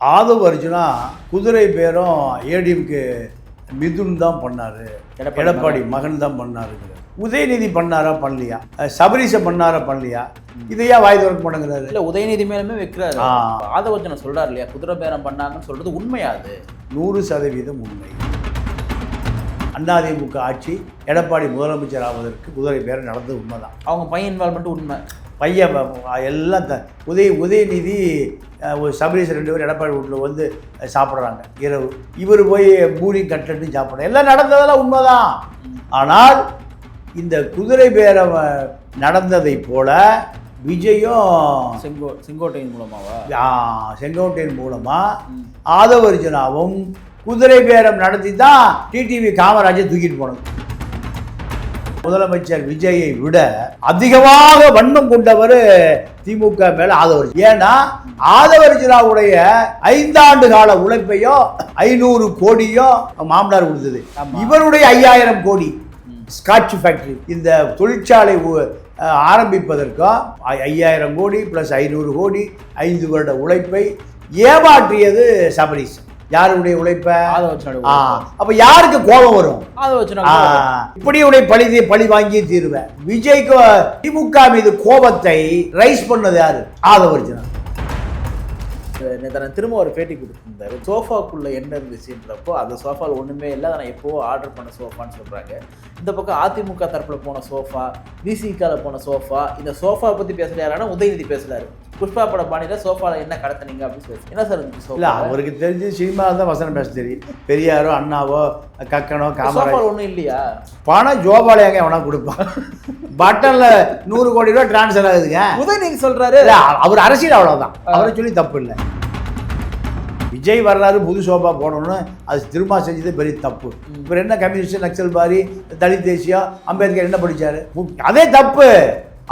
ஆதவ் அர்ஜுனா குதிரை பேரும் ஏடிஎம்கே மிதுன் தான் பண்ணாரு, எடப்பாடி மகன் தான் பண்ணாருங்கிற. உதயநிதி பண்ணாரா பண்ணலையா, சபரீஷை பண்ணாரா பண்ணலையா, இதையா வாய் திறக்க மாட்டேங்கிறாரு. இல்ல உதயநிதி மேலுமே வைக்கிறாரு. ஆதவ் அர்ஜுனா சொல்றாரு இல்லையா, குதிரை பேரம் பண்ணாங்கன்னு சொல்றது உண்மையாது? 100% உண்மை. அதிமுக ஆட்சி எடப்பாடி முதலமைச்சர் ஆவதற்கு குதிரை பேரம் நடந்தது உண்மைதான். அவங்க பையன் இன்வால்மெண்ட் உண்மை. பையன் எல்லாம் உதயநிதி சபரீஷ் 2 பேர் எடப்பாடி வீட்டில் வந்து சாப்பிட்றாங்க இரவு. இவர் போய் பூரி கட்லட்டு சாப்பிட்றாங்க. எல்லாம் நடந்ததெல்லாம் உண்மைதான். ஆனால் இந்த குதிரை பேரம் நடந்ததை போல விஜயும் செங்கோட்டையின் மூலமா ஆதவ் அர்ஜுனாவும் குதிரை பேரம் நடத்தி தான் டிடிவி காமராஜை தூக்கிட்டு போனது. முதலமைச்சர் விஜயை விட அதிகமாக வன்மம் கொண்டவர் திமுக மேல ஆதவ் அர்ஜுனா. ஏன்னா ஆதவ் அர்ஜுனாவுடைய 5 ஆண்டு கால உழைப்பையோ 500 கோடியோ மாமனார் கொடுத்தது. இவருடைய 5000 கோடி ஸ்காட்ச் ஃபேக்டரி, இந்த தொழிற்சாலை ஆரம்பிப்பதற்கும் 5000 கோடி ப்ளஸ் 500 கோடி 5 வருட உழைப்பை ஏமாற்றியது சபரீஷ். யாருடைய உழைப்ப? அப்ப யாருக்கு கோபம் வரும்? இப்படி பழி வாங்கி தீருவேன். விஜய்க்கு திமுக மீது கோபத்தை ரைஸ் பண்ணது யாரு? ஆதவ் அர்ஜுனா. திரும்ப ஒரு பேட்டி கொடுத்துருந்தாரு. சோஃபாக்குள்ள என்ன இருந்துச்சுன்றப்போ அந்த சோஃபாவில் ஒன்றுமே இல்லை, அதை நான் எப்போவோ ஆர்டர் பண்ண சோஃபான்னு சொல்கிறாங்க. இந்த பக்கம் அதிமுக தரப்பில் போன சோஃபா, விசிகாவில் போன சோஃபா. இந்த சோஃபா பற்றி பேசுகிறாருன்னா உதயநிதி பேசுகிறாரு. புஷ்பா பட பாணியில் சோஃபாவில் என்ன கடத்தினீங்க அப்படின்னு சொல்லி என்ன சார் இருந்துச்சு? இல்லை, அவருக்கு தெரிஞ்சு சினிமா தான் வசனம் பேச தெரியும். பெரியாரோ அண்ணாவோ கக்கனோ காமராஜ் ஒன்றும் இல்லையா? பணம் ஜோபாலையாங்க எவனா கொடுப்பான். பட்டன்ல 100 கோடி ரூபா டிரான்ஸ்ஃபர் ஆகுதுங்க. உதயநிதி சொல்றாரு அவர் அரசியல் அவ்வளவுதான், அவரை சொல்லி தப்பு இல்லை. விஜய் வர்றாரு, புது சோபா போடணும்னு அது திரும்ப செஞ்சது பெரிய தப்பு. இவர் என்ன கம்யூனிஸ்ட், நக்சல் பாரி, தலித் தேசியம், அம்பேத்கர் என்ன படிச்சாரு? அதே தப்பு.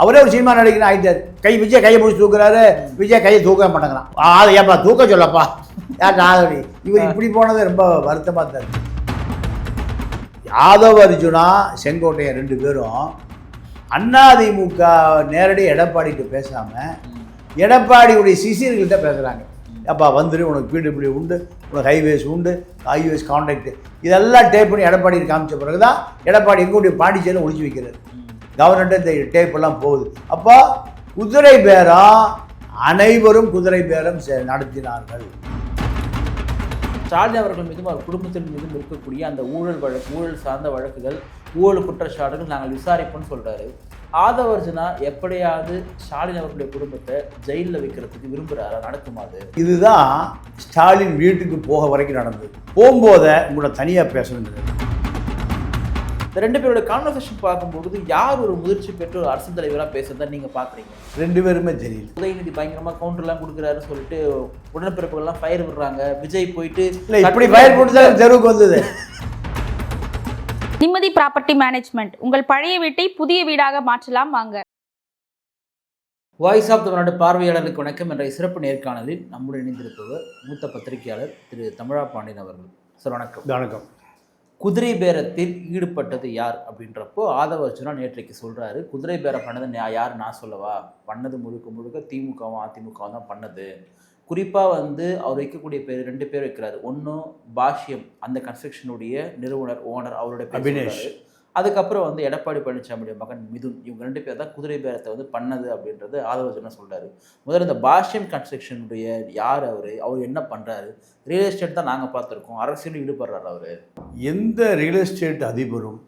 அவரே ஒரு சினிமா நடிகர் ஆகிட்டார். விஜய் கையை பிடிச்சி தூக்குறாரு, விஜய் கையை தூக்க மாட்டேங்கிறான். அதை ஏப்பா தூக்க சொல்லப்பா யார் நாகடி. இவர் இப்படி போனது ரொம்ப வருத்தமாக தான் இருக்கு. ஆதவ் அர்ஜுனா செங்கோட்டையன் 2 பேரும் அதிமுக நேரடி எடப்பாடிட்டு பேசாமல் எடப்பாடியுடைய சிசியர்கள்ட்ட பேசுகிறாங்க. அப்பா வந்துடு, உனக்கு பிடபிள்யூ உண்டு, உனக்கு ஹைவேஸ் உண்டு, ஹைவேஸ் கான்ட்ராக்ட், இதெல்லாம் டேப் பண்ணி எடப்பாடி காமிச்ச பிறகு தான் எடப்பாடி எங்களுடைய பாண்டிச்சேரியில் ஒழிச்சு வைக்கிறார். கவர்னர்கிட்ட இந்த டேப்பெல்லாம் போகுது. அப்போ குதிரை பேரம், அனைவரும் குதிரை பேரம் நடத்தினார்கள். ஸ்டாலின் அவர்கள் மீதும் அவர் குடும்பத்தின் மீதும் இருக்கக்கூடிய அந்த ஊழல் சார்ந்த வழக்குகள், ஊழல் குற்றச்சாட்டுகள் நாங்கள் விசாரிப்போம்னு சொல்கிறாரு. ஆதவ் அர்ஜுனா எப்படியாவது ஸ்டாலின் அவர்களுடைய குடும்பத்தை ஜெயிலில் வைக்கிறதுக்கு விரும்புகிறாரா? நடக்குமாது? இதுதான் ஸ்டாலின் வீட்டுக்கு போக வரைக்கும் நடந்தது. போகும்போத உங்களோட தனியாக பேசணுங்கிறது. இந்த 2 பேரோட கான்வர்சேஷன் பார்க்கும்போது யார் ஒரு முதிர்ச்சி பெற்று ஒரு அரசு தலைவராக பேசுறதா நீங்க பாக்குறீங்க? 2 பேருமே தெரியல. உதயநிதி பயங்கரமா கவுண்டர்லாம் கொடுக்குறாருன்னு சொல்லிட்டு உடன்பிறப்புகள்லாம் ஃபயர் விடுறாங்க. விஜய் போயிட்டு இல்லை, இப்படி ஃபயர் போட்டு தான் தெருவுக்கு வந்தது. நிம்மதி ப்ராப்பர்ட்டி மேனேஜ்மெண்ட், உங்கள் பழைய வீட்டை புதிய வீடாக மாற்றலாம் வாங்க. வாய்ஸ் ஆஃப் தமிழ்நாடு பார்வையாளர்களுக்கு வணக்கம். என்ற சிறப்பு நேர்காணலில் நம்முடைய இணைந்திருப்பவர் மூத்த பத்திரிகையாளர் திரு தமிழா பாண்டியன் அவர்கள். சார் வணக்கம். வணக்கம். குதிரை பேரத்தில் ஈடுபட்டது யார் அப்படின்றப்போ ஆதவ் அர்ஜுனா நேற்றைக்கு சொல்றாரு, குதிரை பேரம் பண்ணது யார் நான் சொல்லவா, பண்ணது முழுக்க திமுகவும் அதிமுகவும் தான் பண்ணது. குறிப்பாக அவர் வைக்கக்கூடிய பேர் 2 பேர் வைக்கிறாரு. ஒன்றும் பாஷ்யம், அந்த கன்ஸ்ட்ரக்ஷனுடைய நிறுவனர் ஓனர், அவருடைய அபினேஷ். அதுக்கப்புறம் எடப்பாடி பழனிசாமியுடைய மகன் மிதுன், இவங்க 2 பேர் தான் குதிரை பேரத்தை பண்ணது அப்படின்றது ஆதவ் அர்ஜுனா சொல்றாரு. முதல்ல இந்த பாஷ்யம் கன்ஸ்ட்ரக்ஷனுடைய யார், அவர் என்ன பண்றாரு? ரியல் எஸ்டேட் தான் நாங்கள் பார்த்துருக்கோம், அரசியல் ஈடுபடுறாரு அவர். எந்த ரியல் எஸ்டேட் அதிபரும்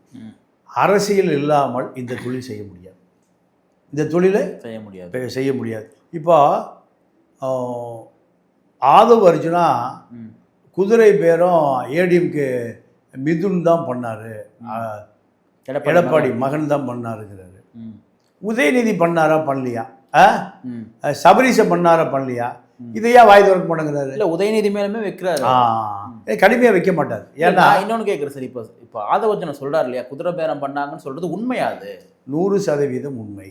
அரசியல் இல்லாமல் இந்த தொழில் செய்ய முடியாது. இந்த தொழிலை செய்ய முடியாது. இப்போ ஆதவ் அர்ஜுனா குதிரை பேரும் ஏடிஎம்கே மிதுன் தான் பண்ணாரு, எடப்பாடி மகன் தான் பண்ணாருங்கிறாரு. உதயநிதி பண்ணாரா பண்ணலையா, சபரீஷை பண்ணாரா பண்ணலையா, இதையா வாய் திறக்க மாட்டேங்கிறாரு. இல்லை, உதயநிதி மேலுமே வைக்கிறாரு, கடுமையாக வைக்க மாட்டார். ஏன்னா இன்னொன்று கேட்குறேன் சார், இப்போ ஆதவ் அர்ஜுனா சொல்றாரு இல்லையா, குதிரை பேரம் பண்ணாங்கன்னு சொல்றது உண்மையாது? 100% உண்மை.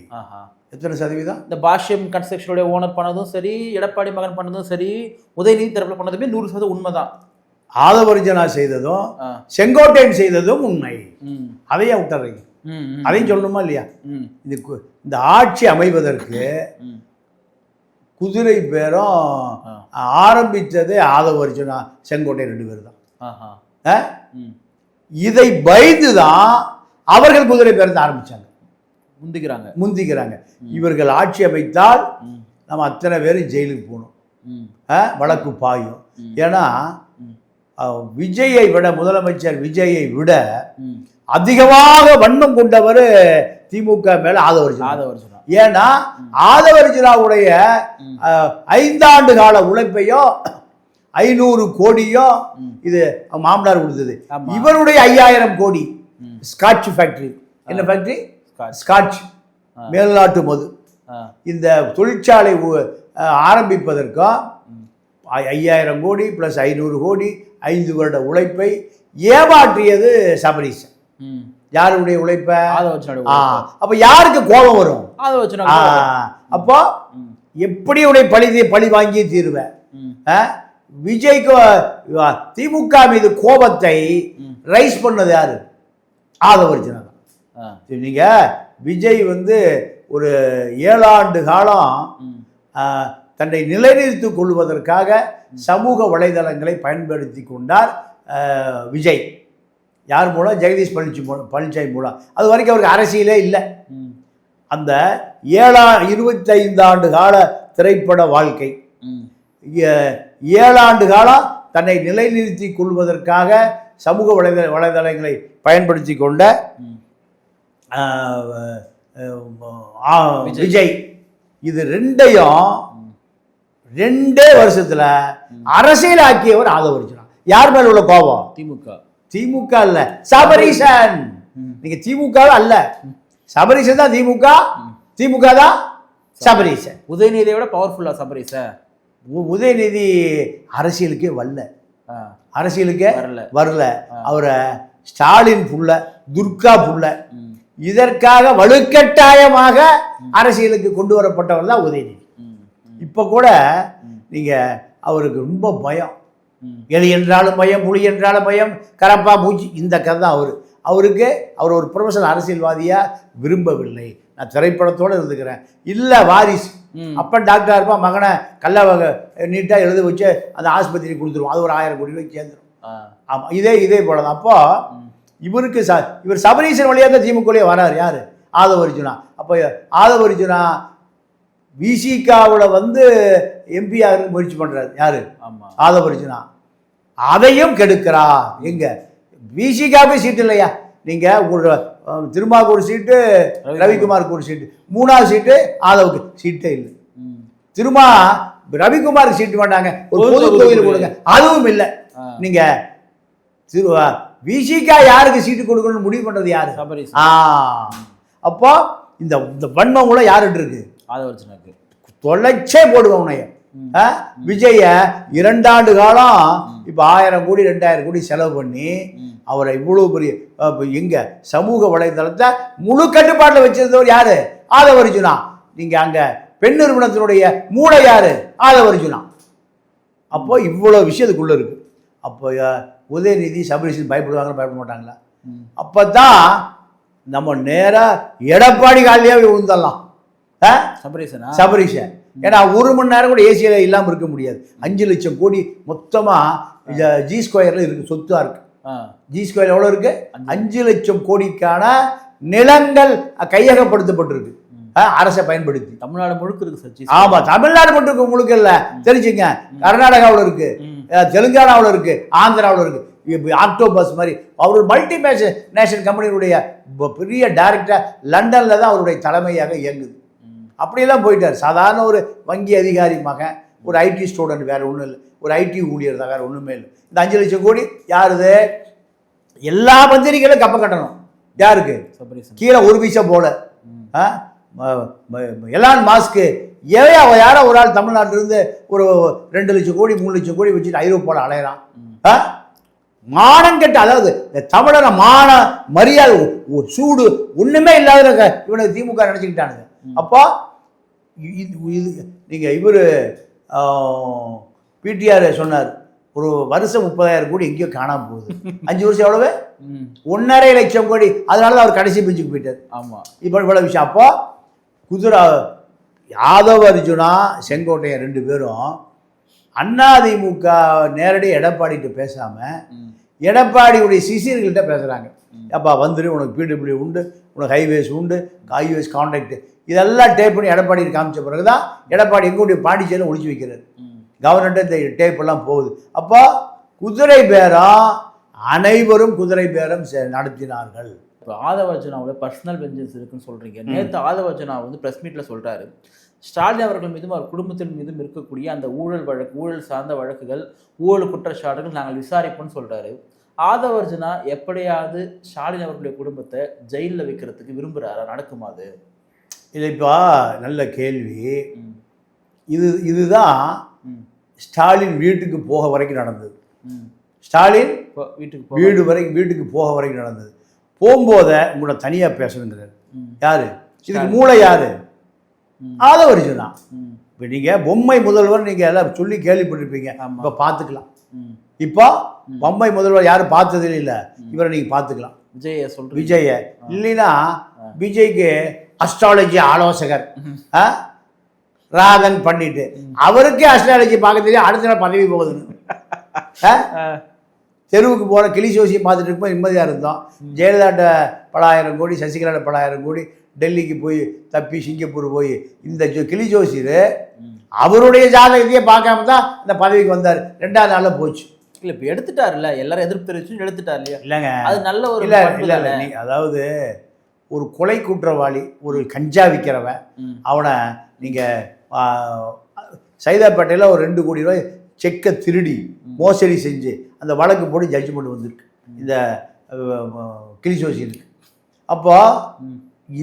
எத்தனை சதவீதம்? இந்த பாஷ்யம் கன்ஸ்ட்ரக்ஷனுடைய ஓனர் பண்ணதும் சரி, எடப்பாடி மகன் பண்ணதும் சரி, உதயநிதி தரப்புல பண்ணதுமே 100% உண்மைதான். ஆதவ் அர்ஜுனா செய்ததும் செங்கோட்டையன் செய்ததும் உண்மை. அதையே விட்டுறீங்க, அதையும் சொல்லணுமா இல்லையா? இந்த ஆட்சி அமைவதற்கு குதிரை பேரம் ஆரம்பித்தது ஆதவ அர்ஜுனா செங்கோட்டையன் 2 பேர் தான். ஆஹா. இதை பயந்து தான் அவர்கள் குதிரை பேரத்தை ஆரம்பிச்சாங்க, முந்திக்கிறாங்க. இவர்கள் ஆட்சி அமைத்தால் நம்ம அத்தனை பேரும் ஜெயிலுக்கு போகணும், வழக்கு பாயும். ஏன்னா விஜயை விட, முதலமைச்சர் விஜயை விட அதிகமாக வன்மம் கொண்டவர் திமுக மேல ஆதவ அர்ஜுனா. ஏன்னா ஆதவ அர்ஜுனாவுடைய 5 ஆண்டு கால உழைப்பையோ 500 கோடியோ இது மாமனார் கொடுத்தது. இவருடைய 5000 கோடி ஸ்காட்ச் ஃபேக்டரி, என்ன ஃபேக்டரி? ஸ்காட்ச், மேல்நாட்டு மது. இந்த தொழிற்சாலை ஆரம்பிப்பதற்கும் 5000 கோடி பிளஸ் 500 கோடி 5 வருட உழைப்பை ஏமாற்றியது சபரீசன். யாருடைய உழைப்ப? அப்ப யாருக்கு கோபம் வரும்? அப்போ எப்படி உடைய பழி வாங்கி தீருவேன். விஜய்க்கு திமுக மீது கோபத்தை ரைஸ் பண்ணது யாரு? ஆதவ அர்ஜுனா. நீங்க விஜய் ஒரு 7 ஆண்டு காலம் தன்னை நிலைநிறுத்திக் கொள்வதற்காக சமூக வலைதளங்களை பயன்படுத்தி கொண்டார் விஜய். யார் மூலம்? ஜெகதீஷ் பழனிசாமி மூலம். அது வரைக்கும் அவருக்கு அரசியலே இல்லை. அந்த 25 ஆண்டு கால திரைப்பட வாழ்க்கை, 7 ஆண்டு காலம் தன்னை நிலைநிறுத்திக் கொள்வதற்காக சமூக வலைதளங்களை பயன்படுத்தி கொண்ட விஜய், இது 2 வருஷத்துல அரசியல் ஆக்கியவர் ஆதவ அர்ஜுனா. யார் மேல உள்ள கோபம்? திமுக இல்ல, சபரீசன். நீங்க திமுக அல்ல, சபரீசன் தான் திமுக, திமுக தான் சபரீசன். உதயநிதியை விட பவர்ஃபுல்லா சபரீசன்? உதயநிதி அரசியலுக்கே வரல. அவரை ஸ்டாலின் புள்ள, துர்கா புள்ள, இதற்காக வலுக்கட்டாயமாக அரசியலுக்கு கொண்டு வரப்பட்டவர் தான் உதயநிதி. இப்ப கூட நீங்க அவருக்கு ரொம்ப பயம், எலி என்றாலும் பயம், புலி என்றாலும் பயம், கரப்பா பூச்சி, இந்த கதை தான் அவர் ஒரு ப்ரொஃபஷனல் அரசியல்வாதியா விரும்பவில்லை. நான் திரைப்படத்தோடு இருந்துக்கிறேன். இல்லை வாரிசு, அப்பன் டாக்டராக இருப்பான், மகனை கல்ல நீட்டாக எழுத வச்சு அந்த ஆஸ்பத்திரி கொடுத்துருவோம், அது ஒரு 1000 கோடி ரூபாய்க்கு சேர்ந்துடும். ஆமாம், இதே போல தான். அப்போ இவர் சபரீசன் வழியாக தான் திமுகவிலே வராரு. யார்? ஆதவ அர்ஜுனா. அப்போ ஆதவ அர்ஜுனா விசிகாவில் எம்பி ஆக முயற்சி பண்ணுறாரு. யாரு? ஆதவ அர்ஜுனா. அதையும் கெடுக்கிறா. எங்க விசிகாவுக்கு சீட்டு இல்லையா? நீங்கள் திருமாவுக்கு ஒரு சீட்டு, ரவிக்குமாருக்கு ஒரு சீட்டு, 3வது சீட்டு ஆதவுக்கு சீட்டே இல்லை. திருமா ரவிக்குமாருக்கு சீட்டு வேண்டாங்க, ஒரு பொது தொகுதியில் கொடுங்க, அதுவும் இல்லை. நீங்க விசிகா யாருக்கு சீட்டு கொடுக்கணும்னு முடிவு பண்றது யாரு? அப்போ இந்த வன்மம் கூட யாருட்டு இருக்கு? தொலைச்சே போடுவோம் உன்னைய. விஜய 2 ஆண்டு காலம் இப்ப 1000 கோடி 2000 கோடி செலவு பண்ணி அவரை இவ்வளவு பெரிய எங்க சமூக வலைதளத்தை முழு கட்டுப்பாட்டில் வச்சிருந்தவர் யாரு? ஆதவ அர்ஜுனா. நீங்க அங்க பெண் நிறுவனத்தினுடைய மூளை யாரு? ஆதவ அர்ஜுனா. அப்போ இவ்வளவு விஷயத்துக்குள்ள இருக்கு. அப்போ உதயநிதி சபரீசன் பயப்படுவாங்களா, பயப்பட மாட்டாங்களா? அப்பதான் நம்ம நேரா எடப்பாடி காலையே விழுந்தரலாம். சபரீசன் ஏன்னா 1 மணி நேரம் கூட ஏசியில இல்லாம இருக்க முடியாது. 5 லட்சம் கோடி மொத்தமா ஜி ஸ்கொயர்ல இருக்கு, சொத்தா இருக்கு. ஜி ஸ்கொயர் எவ்வளவு இருக்கு? 5 லட்சம் கோடிக்கான நிலங்கள் கையகப்படுத்தப்பட்டிருக்கு அரசை பயன்படுத்தி. தமிழ்நாடு முழுக்க இருக்கு. ஆமா, தமிழ்நாடு மட்டும் முழுக்க இல்ல, தெரிஞ்சுங்க. கர்நாடகாவில் இருக்கு, தெலுங்கானாவில் இருக்கு, ஆந்திராவில் இருக்கு. ஆக்டோபஸ் மாதிரி அவர் மல்டி நேஷனல் கம்பெனியுடைய பெரிய டைரக்டர் லண்டன்ல தான் அவருடைய தலைமையாக இயங்குது. அப்படியெல்லாம் போயிட்டார். சாதாரண ஒரு வங்கி அதிகாரி மகன், ஒரு ஐடி ஸ்டூடெண்ட், வேற ஒன்றும் இல்லை, ஒரு ஐடி ஊழியர் தான், வேற ஒன்றுமே இல்லை. இந்த 5 லட்சம் கோடி யாருது? எல்லா மந்திரிகளும் கப்ப கட்டணும். யாருக்கு? கீழே 1 பைசா போல. எலான் மாஸ்க்கு யாரோ ஒரு ஆள் தமிழ்நாட்டிலிருந்து ஒரு 2 லட்சம் கோடி 3 லட்சம் கோடி வச்சுட்டு ஐரோப்பாவில் அலையறான். மானம் கெட்ட, அதாவது தமிழன மான மரியாதை சூடு ஒண்ணுமே இல்லாத இவனுக்கு திமுக நினைச்சுக்கிட்டானுங்க. அப்போ நீங்க இவரு பிடிஆர் சொன்னார், ஒரு வருஷம் 30,000 கோடி எங்கேயோ காணாம போகுது. 5 வருஷம் எவ்வளவு? 1.5 லட்சம் கோடி. அதனாலதான் அவர் கடைசி பெஞ்சுக்கு போயிட்டார். ஆமா, இப்போ இவ்வளவு விஷயம். அப்போ குதிரை ஆதவ அர்ஜுனா செங்கோட்டையன் 2 பேரும் அதிமுக நேரடி எடப்பாடிகிட்ட பேசாமல் எடப்பாடியுடைய சிசியர்கள்ட்ட பேசுகிறாங்க. அப்பா வந்துரு, உனக்கு பிடபிள்யூ உண்டு, உனக்கு ஹைவேஸ் உண்டு, ஹைவேஸ் கான்ட்ராக்ட், இதெல்லாம் டேப் பண்ணி எடப்பாடி காமிச்ச பிறகு தான் எடப்பாடி எங்களுடைய பாண்டிச்சேரியில் ஒழிச்சு வைக்கிறார். கவர்னர்கிட்ட இந்த டேப்பெல்லாம் போகுது. அப்போ குதிரை பேரம், அனைவரும் குதிரை பேரம் நடத்தினார்கள். இப்போ ஆதவ அர்ஜுனாவோட பர்சனல் வெஞ்சன்ஸ் இருக்குன்னு சொல்கிறீங்க. நேற்று ஆதவ அர்ஜுனா வந்து ப்ரெஸ் மீட்டில் சொல்கிறாரு, ஸ்டாலின் அவர்கள் மீதும் அவர் குடும்பத்தின் மீதும் இருக்கக்கூடிய அந்த ஊழல் சார்ந்த வழக்குகள், ஊழல் குற்றச்சாட்டுகள் நாங்கள் விசாரிப்போம்னு சொல்கிறாரு. ஆதவ அர்ஜுனா எப்படியாவது ஸ்டாலின் அவர்களுடைய குடும்பத்தை ஜெயிலில் வைக்கிறதுக்கு விரும்புகிறாரா? நடக்குமா அது? இல்லைப்பா, நல்ல கேள்வி. இதுதான் ஸ்டாலின் வீட்டுக்கு போக வரைக்கும் நடந்தது. ஸ்டாலின் வீட்டுக்கு போக வரைக்கும் நடந்தது. போகும்போதே உங்களோட தனியாக பேசணுங்கிறார். யாரு இதுக்கு மூளை? யாரு? ஆதவ அர்ஜுனா. இப்போ நீங்கள் பொம்மை முதல்வர் நீங்கள் எல்லாம் சொல்லி கேள்விப்பட்டிருப்பீங்க. இப்போ பார்த்துக்கலாம். இப்போ பொம்மை முதல்வர் யாரும் பார்த்தது இல்லை, இவரை நீங்கள் பார்த்துக்கலாம். விஜய இல்லைன்னா விஜய்க்கு அஸ்ட்ராலஜி ஆலோசகர் ராகன் பண்ணிட்டு அவருக்கே அஸ்ட்ராலஜி பார்க்க தெரியும். அடுத்த நாள் பதவி போகுதுன்னு தெருவுக்கு போகிற கிளி ஜோசியை பார்த்துட்டு இருக்கும்போது நிம்மதியாக இருந்தோம். ஜெயலலிதாட்ட பல ஆயிரம் கோடி, சசிகலாட்ட பல ஆயிரம் கோடி, டெல்லிக்கு போய் தப்பி சிங்கப்பூர் போய் இந்த கிளி ஜோசியர் அவருடைய ஜாதகத்தையே பார்க்காம தான் இந்த பதவிக்கு வந்தார். 2வது நாளில் போச்சு. இல்லை, இப்போ எடுத்துட்டாருல்ல, எல்லாரும் எதிர்ப்பு தெரிவிச்சு எடுத்துட்டார் இல்லையா? இல்லைங்க, அது நல்ல ஒரு இல்லை. அதாவது ஒரு கொலை குற்றவாளி, ஒரு கஞ்சா விற்கிறவன், அவனை நீங்கள் சைதாப்பேட்டையில் ஒரு 2 கோடி ரூபாய் செக்கை திருடி மோசடி செஞ்சு அந்த வழக்கு போட்டு ஜட்ஜ்மெண்ட் வந்திருக்கு இந்த கிளிசோசியனுக்கு. அப்போ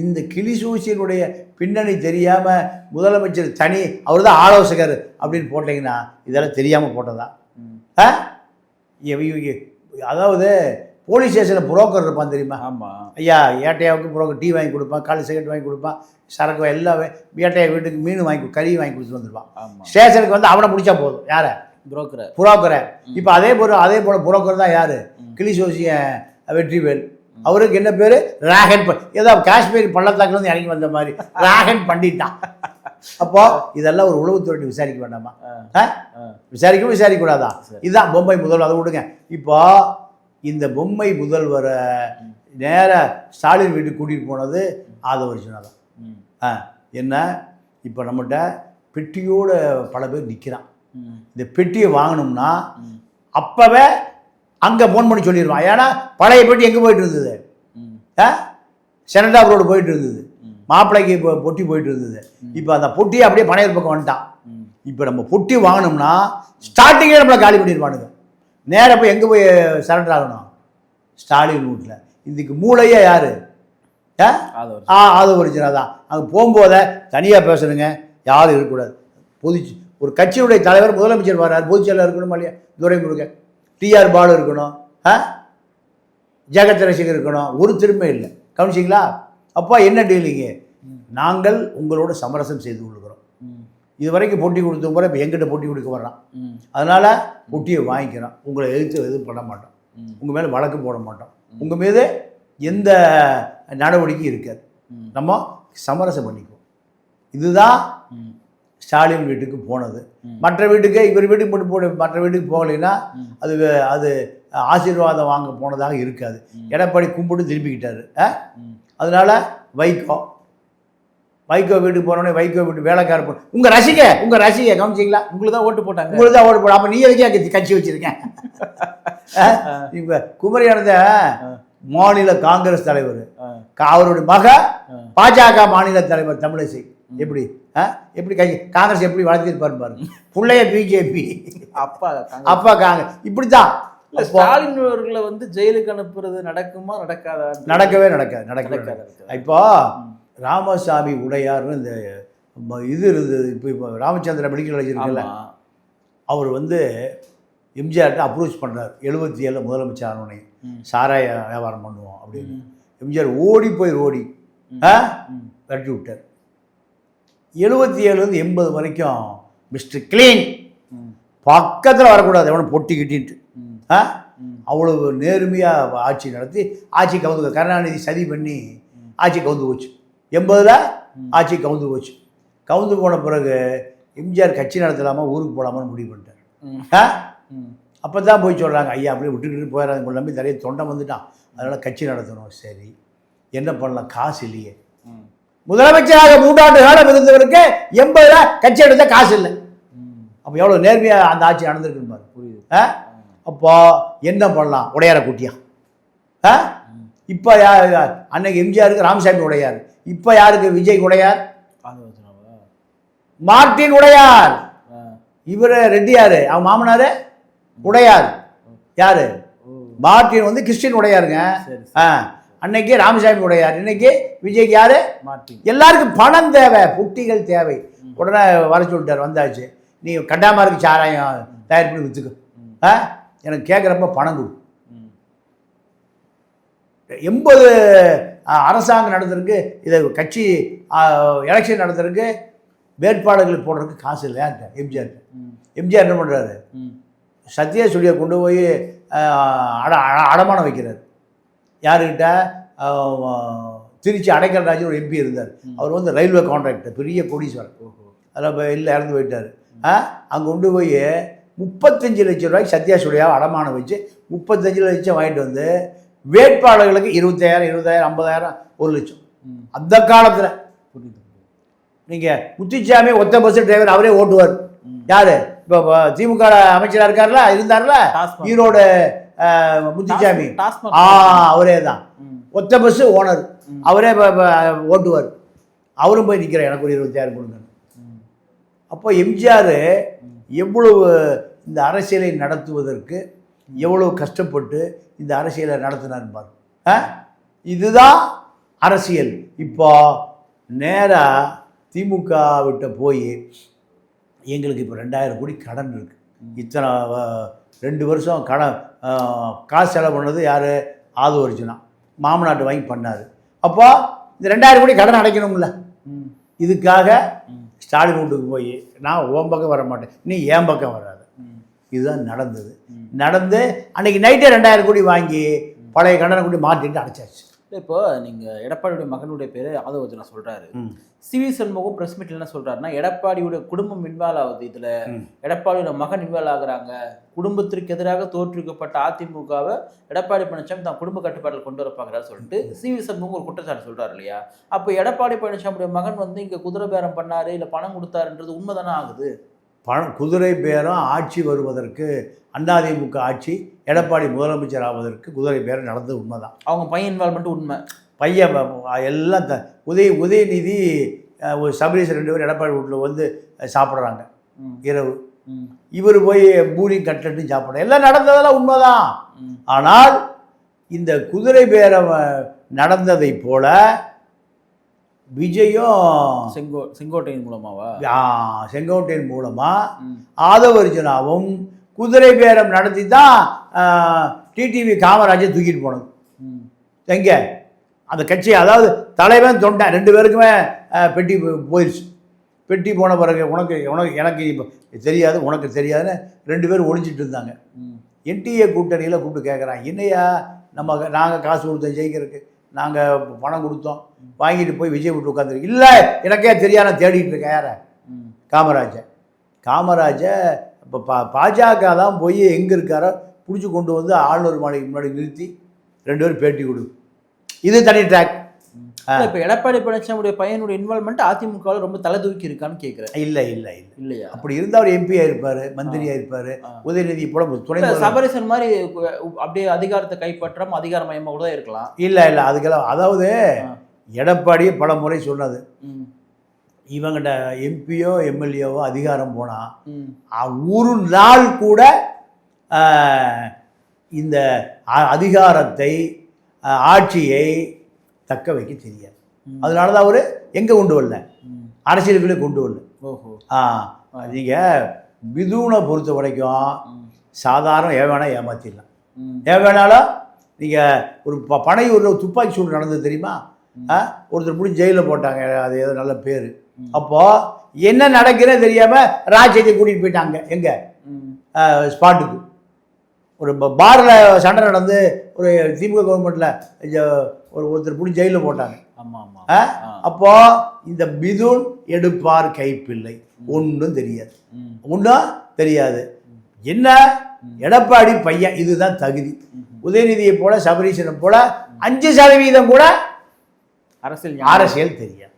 இந்த கிளிசோசியனுடைய பின்னணி தெரியாமல் முதலமைச்சர் தனி அவர் தான் ஆலோசகர் அப்படின்னு போட்டிங்கன்னா இதெல்லாம் தெரியாமல் போட்டதா? அதாவது போலீஸ் ஸ்டேஷனில் புரோக்கர் இருப்பான் தெரியுமா? ஆமாம் ஐயா, ஏட்டையாவுக்கு புரோக்கர் டீ வாங்கி கொடுப்பான், காலை சிகரெட் வாங்கி கொடுப்பான், சரக்கு எல்லாமே. ஏட்டையா வீட்டுக்கு மீன் வாங்கி கறி வாங்கி கொடுத்துட்டு வந்துருப்பான். ஸ்டேஷனுக்கு வந்து அவனை முடிச்சா போதும். யாரை? புரோக்கரை. இப்போ அதே போல புரோக்கர் தான் யாரு? கிளிசோசிய வெற்றிவேல். அவருக்கு என்ன பேரு? ராகன். ஏதோ காஷ்மீர் பள்ளத்தாக்குல இருந்து இறங்கி வந்த மாதிரி ராகன் பண்ணிட்டான். அப்போ இதெல்லாம் ஒரு உளவுத்துறை விசாரிக்க வேண்டாமா? விசாரிக்க கூடாதா? இதுதான் பொம்மை முதல்வர். அதை விடுங்க. இப்போ இந்த பொம்மை முதல்வரை நேர ஸ்டாலின் வீட்டுக்கு கூட்டிகிட்டு போனது ஆதவ அர்ஜுனா தான். என்ன, இப்போ நம்மகிட்ட பெட்டியோட பல பேர் நிற்கிறான். இந்த பெட்டியை வாங்கணும்னா அப்போவே அங்கே ஃபோன் பண்ணி சொல்லிடுவான். ஏன்னா பழைய பெட்டி எங்கே போயிட்டு இருந்தது? செனடாப் ரோடு போயிட்டு இருந்தது, மாப்பிள்ளைக்கு இப்போ பொட்டி போயிட்டு இருந்தது. இப்போ அந்த பொட்டியை அப்படியே பனையர் பக்கம் வந்துட்டான். இப்போ நம்ம பொட்டி வாங்கணும்னா ஸ்டார்டிங்கே நம்மளை காலி பண்ணிடுவானுங்க. நேராக போய் எங்கே போய் சரண்டர் ஆகணும்? ஸ்டாலின் வீட்டில். இதுக்கு மூளையே யார்? ஆதவ அர்ஜுனா தான். அங்கே போகும்போதே தனியாக பேசணுங்க, யாரும் இருக்கக்கூடாது. ஒரு கட்சியுடைய தலைவர் முதலமைச்சர் வர்றார், பொதுச்செயலாளர் இருக்கணும் இல்லையா? துரைமுருகன், டிஆர் பாலு இருக்கணும், ஜெகத் ரசிகர் இருக்கணும். ஒரு திரும்ப இல்லை. கவனிச்சிங்களா? அப்போ என்ன டீலிங்கு? நாங்கள் உங்களோட சமரசம் செய்து கொள்கிறோம். இது வரைக்கும் போட்டி கொடுத்த போகிற இப்போ எங்கிட்ட போட்டி கொடுக்க வர்றான். அதனால் பொட்டியை வாங்கிக்கிறோம். உங்களை எதுவும் பண்ண மாட்டோம், உங்கள் மேலே வழக்கு போட மாட்டோம், உங்கள் மீது எந்த நடவடிக்கையும் இருக்காது. நம்ம சமரசம் பண்ணிக்குவோம். இதுதான் ஸ்டாலின் வீட்டுக்கு போனது. மற்ற வீட்டுக்கு, இவர் வீட்டுக்கு மட்டும் மற்ற வீட்டுக்கு போகலைன்னா அது ஆசீர்வாதம் வாங்க போனதாக இருக்காது. எடப்பாடி கும்பிட்டு திரும்பிக்கிட்டாரு. அதனால வைகோ வீட்டுக்கு போனோடனே வைகோ வீட்டு வேலைக்கார உங்கள் ரசிகை கவனிச்சிங்களா? உங்களுக்கு தான் ஓட்டு போட்டாங்க. அப்போ நீ எதுக்கே கட்சி வச்சிருக்கேன்? இப்போ குமரியானந்த மாநில காங்கிரஸ் தலைவர், அவருடைய மக பாஜக மாநில தலைவர் தமிழிசை. எப்படி கட்சி காங்கிரஸ் எப்படி வளர்த்திருப்பாரு பாருங்க. பிள்ளைய பிஜேபி, அப்பா காங்கிரஸ். இப்படித்தான் ஸ்டாலின் அவர்களை வந்து ஜெயிலுக்கு அனுப்புறது நடக்குமா? நடக்கவே நடக்காது. இப்போ ராமசாமி உடையார்னு இந்த இது இருந்தது. இப்போ ராமச்சந்திர மெடிக்கல் காலேஜ் இருக்குல்ல, அவர் வந்து எம்ஜிஆர்கிட்ட அப்ரோச் பண்ணுறார். 77 முதலமைச்சர் ஆனோடனே சாராய வியாபாரம் பண்ணுவோம் அப்படின்னு. எம்ஜிஆர் ஓடி கட்டி விட்டார். 77 80 வரைக்கும் மிஸ்டர் கிளீன், பக்கத்தில் வரக்கூடாது எவனை பொட்டி கிட்டின்ட்டு. அவ்வளவு நேர்மையாக ஆட்சி நடத்தி ஆட்சி கவுந்து, கருணாநிதி சதி பண்ணி ஆட்சி கவுந்து போச்சு. 80ல் ஆட்சி கவுந்து போச்சு. கவுந்து போன பிறகு எம்ஜிஆர் கட்சி நடத்தலாமா ஊருக்கு போகலாமான்னு முடிவு பண்ணிட்டார். அப்போ தான் போய் சொல்கிறாங்க, ஐயா அப்படியே விட்டுக்கிட்டு போயிடாது, உங்களை நம்பி நிறைய தொண்டை வந்துட்டான், அதனால் கட்சி நடத்தணும். சரி, என்ன பண்ணலாம், காசு இல்லையே. முதலமைச்சராக 3 ஆண்டு காலம் இருந்தவருக்கு 80 ரூபா கட்சி எடுத்த காசு இல்லை. அப்போ எவ்வளோ நேர்மையாக அந்த ஆட்சி நடந்திருக்குன்னு பாரு. புரியுது. அப்போ என்ன பண்ணலாம், உடையார கூட்டியா. இப்போ அன்னைக்கு எம்ஜிஆருக்கு ராமசாமி உடையார், இப்போ யாருக்கு விஜய் உடையார், மார்ட்டின் உடையார். இவர் ரெட்டியாரு, அவன் மாமனாரு உடையார். யாரு, மார்ட்டின் வந்து கிறிஸ்டின் உடையாருங்க. அன்னைக்கு ராமசாமி உடையார், இன்னைக்கு விஜய்க்கு யாரு, மார்ட்டின். எல்லாருக்கும் பணம் தேவை, புட்டிகள் தேவை. உடனே வர சொல்லிட்டார், வந்தாச்சு, நீ கண்டாமாருக்கு சாராயம் தயார் பண்ணி விற்றுக்க, எனக்கு கேட்குறப்ப பணம் கொடு. 80 அரசாங்கம் நடத்துறதுக்கு, இதை கட்சி எலெக்ஷன் நடத்துறதுக்கு வேட்பாளர்கள் போடுறதுக்கு காசு இல்லை எம்ஜிஆர். எம்ஜிஆர் என்ன பண்ணுறாரு, சத்யா ஸ்டுடியோ கொண்டு போய் அடமானம் வைக்கிறார். யாருக்கிட்ட, திருச்சி அடைக்கல் ராஜன் ஒரு எம்பி இருந்தார், அவர் வந்து ரயில்வே கான்ட்ராக்டர், பெரிய கோடீஸ்வரர். அதில் இல்லை, இறந்து போயிட்டார். அங்கே கொண்டு போய் 35 லட்சம் ரூபாய்க்கு சத்யா ஸ்டுடியோவை அடமானம் வச்சு 35 லட்சம் வாங்கிட்டு வந்து வேட்பாளர்களுக்கு 20,000 20,000 50,000 1 லட்சம். அந்த காலத்தில் நீங்கள் முத்துச்சாமி ஒத்த பஸ் டிரைவர் அவரே ஓட்டுவார். யாரு, இப்போ திமுக அமைச்சராக இருக்கார்ல, இருந்தார்ல ஈரோடு முத்துச்சாமி, அவரே தான் ஒத்த பஸ் ஓனர், அவரே ஓட்டுவார். அவரும் போய் நிற்கிறார், எனக்கு ஒரு 20,000 கொடுங்க. அப்போ எம்ஜிஆர் எவ்வளவு இந்த அரசியலை நடத்துவதற்கு எவ்வளவு கஷ்டப்பட்டு இந்த அரசியலை நடத்தினார் பாரு. இதுதான் அரசியல். இப்போ நேராக திமுக விட்ட போய் எங்களுக்கு இப்போ 2000 கோடி கடன் இருக்குது. இத்தனை 2 வருஷம் கடன் காசு செலவு பண்ணது யார், ஆதவர்ஜுனா மாமனாட்டு வாங்கி பண்ணார். அப்போ இந்த 2000 கோடி கடன் அடைக்கணும்ல. இதுக்காக ஸ்டாலின் வீட்டுக்கு போய், நான் உன் பக்கம் வர மாட்டேன், நீ என் பக்கம் வராது. இதுதான் நடந்தது. நடந்து அன்னைக்கு நைட்டே 2000 கோடி வாங்கி பழைய கடனை கூடி மாற்றிட்டு அடைச்சாச்சு. இப்போ நீங்கள் எடப்பாடியுடைய மகனுடைய பேர் ஆதவர்ஜுனா சொல்கிறாரு. சிவி சண்முகம் ப்ரெஸ் மீட்டில் என்ன சொல்கிறாருன்னா, எடப்பாடியோட குடும்பம் இன்வால்வ் ஆகுது, இதில் எடப்பாடியோட மகன் இன்வால்வ் ஆகுறாங்க. குடும்பத்திற்கு எதிராக தோற்றுவிக்கப்பட்ட அதிமுகவை எடப்பாடி பழனிசாமி தான் குடும்ப கட்டுப்பாட்டில் கொண்டு வரப்பாங்கிறாரு சொல்லிட்டு சிவி சண்முகம் ஒரு குற்றச்சாட்டு சொல்கிறார் இல்லையா? அப்போ எடப்பாடி பழனிசாமியுடைய மகன் வந்து இங்கே குதிரை பேரம் பண்ணார், இல்லை பணம் கொடுத்தாருன்றது உண்மைதானே ஆகுது? குதிரை பேரம் ஆட்சி வருவதற்கு, அதிமுக ஆட்சி எடப்பாடி முதலமைச்சர் ஆவதற்கு குதிரை பேரம் நடந்தது உண்மைதான். அவங்க பையன் இன்வால்மெண்ட் உண்மை. பையன் எல்லாம் உதயநிதி ஒரு சபரீஷ் 2 பேர் எடப்பாடி வீட்டில் வந்து சாப்பிட்றாங்க இரவு. இவர் போய் பூரி கட்லட்டும் சாப்பிட்றாங்க. எல்லாம் நடந்ததெல்லாம் உண்மைதான். ஆனால் இந்த குதிரை பேரம் நடந்ததை போல விஜயும் செங்கோட்டையின் மூலமாவா, செங்கோட்டையின் மூலமா ஆதவர்ஜுனாவும் குதிரை பேரம் நடத்தி தான் டிடிவி காமராஜை தூக்கிட்டு போனது. எங்க அந்த கட்சி, அதாவது தலைவன் தொண்டை 2 பேருக்குமே பெட்டி போயிடுச்சு. பெட்டி போன பிறகு எனக்கு இப்போ தெரியாது, உனக்கு தெரியாதுன்னு 2 பேரும் ஒழிஞ்சிட்டு இருந்தாங்க. என்டிஏ கூட்டணியில் கூப்பிட்டு கேட்குறாங்க, என்னையா நாங்கள் காசு கொடுத்தோம் ஜெயிக்கிறதுக்கு, நாங்கள் பணம் கொடுத்தோம், வாங்கிட்டு போய் விஜய் விட்டு உட்காந்துருக்கு. இல்லை, எனக்கே தெரியாத தேடிட்டு இருக்கேன். யாரை? காமராஜை இப்போ பாஜக தான் போய் எங்கே இருக்காரோ பிடிச்சி கொண்டு வந்து ஆளுநர் மாளிகைக்கு முன்னாடி நிறுத்தி 2 பேரும் பேட்டி கொடு. இது தனி ட்ராக். இப்போ எடப்பாடி பழனிசாமியுடைய பையனுடைய இன்வால்மெண்ட் அதிமுகவில் ரொம்ப தலை தூக்கி இருக்கான்னு கேட்குறேன். இல்லையா? அப்படி இருந்தால் அவர் எம்பியாக இருப்பார், மந்திரியாக இருப்பார், உதயநிதி போல துணை சபரீசன் மாதிரி அப்படியே அதிகாரத்தை கைப்பற்றாம அதிகாரமயமாக கூட இருக்கலாம். இல்லை அதுக்கெல்லாம், அதாவது எடப்பாடியே பல முறை சொன்னது, இவங்கிட்ட எம்பியோ எம்எல்ஏவோ அதிகாரம் போனால் ஒரு நாள் கூட இந்த அதிகாரத்தை ஆட்சியை தக்க வைக்க தெரியாது. அதனால தான் அவர் எங்கே கொண்டு வரல, அரசியலுக்குள்ளே கொண்டு வரல. நீங்கள் மிதுனை பொறுத்த வரைக்கும் சாதாரண ஏவேனா ஏமாற்றிடலாம். ஏவேனாலும் நீங்கள் ஒரு பனை ஒரு துப்பாக்கி சூடு நடந்தது தெரியுமா? ஒருத்தர் பிடிச்சி ஜெயிலில் போட்டாங்க, அது ஏதோ நல்ல பேர். அப்போது என்ன நடக்கிறதே தெரியாமல் ராஜ்யத்தை கூட்டிகிட்டு போயிட்டாங்க. எங்கே? ஸ்பாட்டுக்கு. ஒரு பாரில் சண்டை நடந்து ஒரு திமுக கவர்மெண்ட்டில் ஒருத்தர் பிடிச்சி ஜெயிலில் போட்டாங்க. அப்போது இந்த மிதுன் எடுப்பார் கைப்பிள்ளை ஒன்றும் தெரியாது. என்ன எடப்பாடி பையன் இதுதான் தகுதி. உதயநிதியை போல சபரீசனை போல 5% கூட அரசியல் தெரியாது.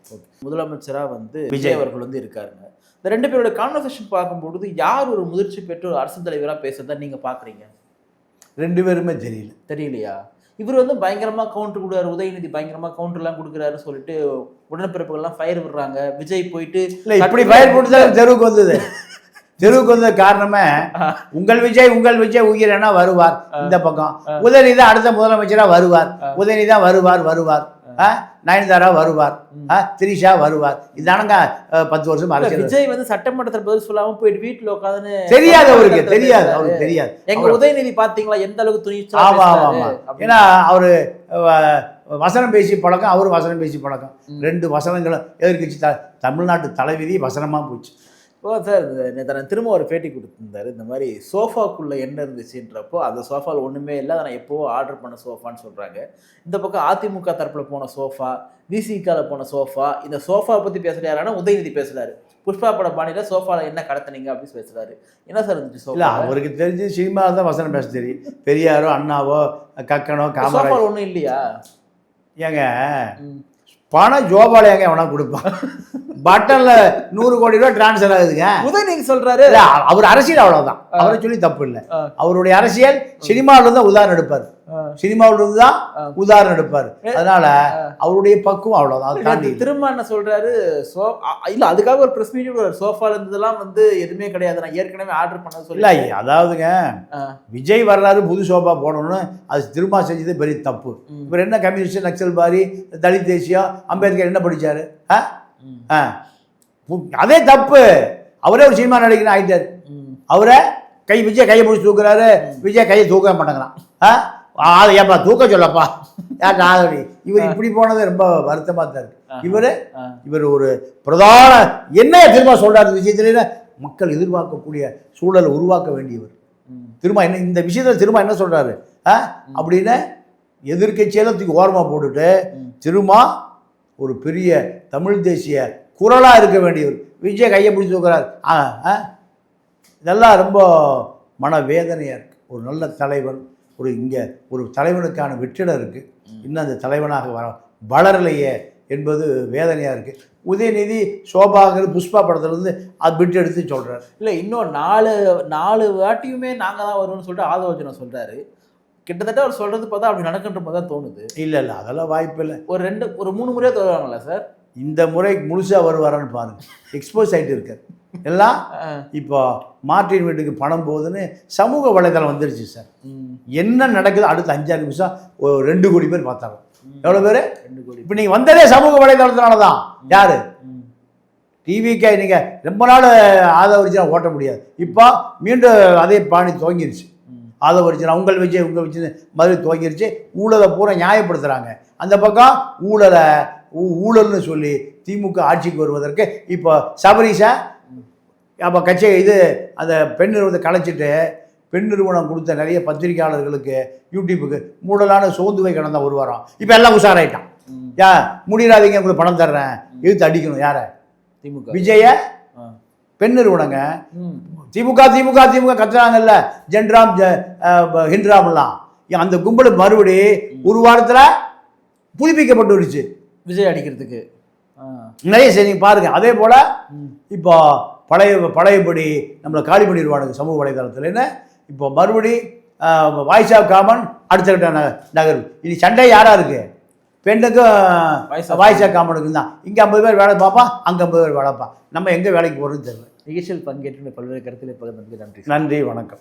முதலமைச்சரா வந்து விஜய் அவர்கள் வந்து இருக்காருங்க. இந்த ரெண்டு பேரோட கான்வர்சேஷன் பார்க்கும்பொழுது யார் ஒரு முதிர்ச்சி பெற்று ஒரு அரசு தலைவராக பேசுறதா நீங்க பாக்குறீங்க? 2 பேருமே தெரியலையா? இவர் வந்து பயங்கரமா கவுண்டர் கொடுக்குறாரு, உதயநிதி பயங்கரமா கவுண்டர்லாம் கொடுக்குறாரு சொல்லிட்டு உடன்பிறப்புகள்லாம் ஃபயர் விடுறாங்க. விஜய் போயிட்டு இல்லை இப்படி ஃபயர் போட்டு தெருவுக்கு வந்தது. தெருவுக்கு வந்த காரணமே உங்கள் விஜய் உயிரெனா வருவார் இந்த பக்கம், உதயநிதி அடுத்த முதலமைச்சரா வருவார், உதயநிதி தான் வருவார், நயன்தாரா வருவார், திரிஷா வருவார். இதானங்க 10 வருஷம் அரசியல். விஜய் வந்து சட்டமன்றத்தில் பதில் சொல்லாம போயிட்டு வீட்டுல உட்காந்து தெரியாது அவருக்கு தெரியாது. எங்க உதயநிதி பாத்தீங்களா எந்த அளவுக்கு துணிச்சலா. ஆமா. ஏன்னா அவரு வசனம் பேசி பழக்கம், அவரு வசனம் பேசி பழக்கம். 2 வசனங்களும் எதிர்கட்சி தமிழ்நாட்டு தலைவிதி வசனமா போச்சு. ஓ சார், நேற்று திரும்ப ஒரு பேட்டி கொடுத்துருந்தாரு. இந்த மாதிரி சோஃபாக்குள்ள என்ன இருந்துச்சுன்றப்போ அந்த சோஃபாவில் ஒன்றுமே இல்லை, அதை நான் எப்போவோ ஆர்டர் பண்ண சோஃபான்னு சொல்கிறாங்க. இந்த பக்கம் அதிமுக தரப்பில் போன சோஃபா, விசிகாவில் போன சோஃபா. இந்த சோஃபா பற்றி பேசுகிறாருன்னா உதயநிதி பேசுகிறாரு. புஷ்பா பட பாணியில் சோஃபாவில் என்ன கடத்தினீங்க அப்படின்னு பேசுகிறாரு. என்ன சார் இருந்துச்சு சோஃபா? இல்லை அவருக்கு தெரிஞ்சு சினிமா தான் வசனம் பேச தெரியும். பெரியாரோ அண்ணாவோ கக்கனோ காமராஜ் ஒன்றும் இல்லையா? ஏங்க பணம் ஜோபால ஏங்க எவனா கொடுப்பான்? பட்டன்ல 100 கோடி ரூபாய் டிரான்ஸ்ஃபர் ஆகுதுங்க. உதயநிதி சொல்றாரு அவர் அரசியல் அவ்வளவுதான், அவரை சொல்லி தப்பு இல்லை. அவருடைய அரசியல் சினிமாவில தான் உதாரணம் எடுப்பார், சினிமாவில இருந்து தான் உதாரணம் எடுப்பார். அதனால அவருடைய பக்குவம் அவ்வளவுதான். தாண்டி திரும்ப என்ன சொல்றாரு, இல்ல அதுக்காக ஒரு பிரஸ் மீட் சோஃபால இருந்ததெல்லாம் வந்து எதுவுமே கிடையாது, நான் ஏற்கனவே ஆர்டர் பண்ண சொல்லி. அதாவதுங்க விஜய் வர்றாரு புது சோஃபா போடணும்னு அது திரும்ப செஞ்சது பெரிய தப்பு. இவர் என்ன கம்யூனிஸ்ட், நக்சல் பாரி, தலித் தேசியம், அம்பேத்கர் என்ன படிச்சாரு? அதே தப்பு. அவரே ஒரு சினிமா நடிகர் ஆயிட்டாரு. அவரை விஜய் கையை பிடிச்சி தூக்குறாரு, விஜய் கையை தூக்க மாட்டேங்கிறான். ஏப்பா தூக்க சொல்லப்பா யார்? இவர் இப்படி போனது ரொம்ப வருத்தமா தான் இருக்கு. இவர் ஒரு பிரதான என்ன திரும்ப சொல்றாரு விஷயத்துல மக்கள் எதிர்பார்க்கக்கூடிய சூழலை உருவாக்க வேண்டியவர். திரும்ப என்ன இந்த விஷயத்துல திரும்ப என்ன சொல்றாரு அப்படின்னு எதிர்கட்சியெல்லாம் தூக்கி ஓரமா போட்டுட்டு திரும்ப ஒரு பெரிய தமிழ் தேசிய குரலாக இருக்க வேண்டியவர் விஜய் கையை பிடிச்சி தூக்குறாரு. இதெல்லாம் ரொம்ப மனவேதனையாக இருக்குது. ஒரு நல்ல தலைவன், இங்கே ஒரு தலைவனுக்கான வெற்றிடம் இருக்குது, இன்னும் அந்த தலைவனாக வளரலையே என்பது வேதனையாக இருக்குது. உதயநிதி சோபாங்கிற புஷ்பா படத்துலேருந்து அது விட்டு எடுத்து சொல்கிறார். இல்லை இன்னும் 4 வாட்டியுமே நாங்கள் தான் வருவோம்னு சொல்லிட்டு ஆதவர்ஜுனா சொல்கிறாரு. கிட்டத்தட்ட அவர் சொல்றது பார்த்தா அப்படி நடக்கின்ற போது தான் தோணுது. இல்லை அதெல்லாம் வாய்ப்பு இல்லை. ஒரு 3 முறையாக வருவாங்களா சார்? இந்த முறை முழுசா வருவாரான்னு பாருங்க. எக்ஸ்போஸ் ஆகிட்டு இருக்கார் எல்லாம். இப்போ மார்ட்டின் வீட்டுக்கு பணம் போகுதுன்னு சமூக வலைதளம் வந்துருச்சு சார். என்ன நடக்குது அடுத்த 5-6 நிமிஷம் 2 கோடி பேர் பார்த்தாங்க. எவ்வளோ பேர்? 2 கோடி. இப்போ நீங்கள் வந்ததே சமூக வலைதளத்தினால தான். யாரு? டிவிக்கு நீங்கள் ரொம்ப நாள் ஆதரவு ஓட்ட முடியாது. இப்போ மீண்டும் அதே பாணி துவங்கிருச்சு. ஆதரவு உங்கள் விஜய் மாதிரி துவங்கிருச்சு. ஊழலை பூரா நியாயப்படுத்துகிறாங்க. அந்த பக்கம் ஊழல்னு சொல்லி திமுக ஆட்சிக்கு வருவதற்கு இப்போ சபரீஷா அப்போ அந்த பெண் நிறுவனத்தை கலைச்சிட்டு பெண் நிறுவனம் கொடுத்த நிறைய பத்திரிகையாளர்களுக்கு யூடியூப்புக்கு மூடலான சோந்துவை கடந்த ஒரு வாரம் இப்போ எல்லாம் உஷாராயிட்டான். முடியாதீங்க உங்களுக்கு பணம் தர்றேன், இழுத்து அடிக்கணும். யார? திமுக. விஜய பெண் நிறுவனங்க. திமுக கத்துறாங்கல்ல, ஜென்ராம் ஹிண்ட்ராம்லாம். அந்த கும்பல் மறுபடி ஒரு வாரத்தில் புதுப்பிக்கப்பட்டு வருச்சு விஜய் அடிக்கிறதுக்கு நிறைய செய்தி பாருங்க. அதே போல இப்போ பழையபடி நம்மளை காலி பண்ணிடுவானுங்க சமூக வலைதளத்தில். என்ன இப்போ மறுபடி வாய்ஸ் ஆஃப் காமன் அடுத்த நகர்வு. இனி சண்டை யாரா இருக்கு? பெண்ணுக்கும் வாய்ஸ் ஆஃப் காமனுக்கு தான். இங்கே 50 பேர் வேலை பார்ப்பான், அங்கே 50 பேர் வேலை பார்ப்பான். நம்ம எங்கே வேலைக்கு போகிறோம்னு தெரியல. நிகழ்ச்சியில் பங்கேற்று பல்வேறு கருத்தில் பகிர்ந்ததுக்கு நன்றி. நன்றி, வணக்கம்.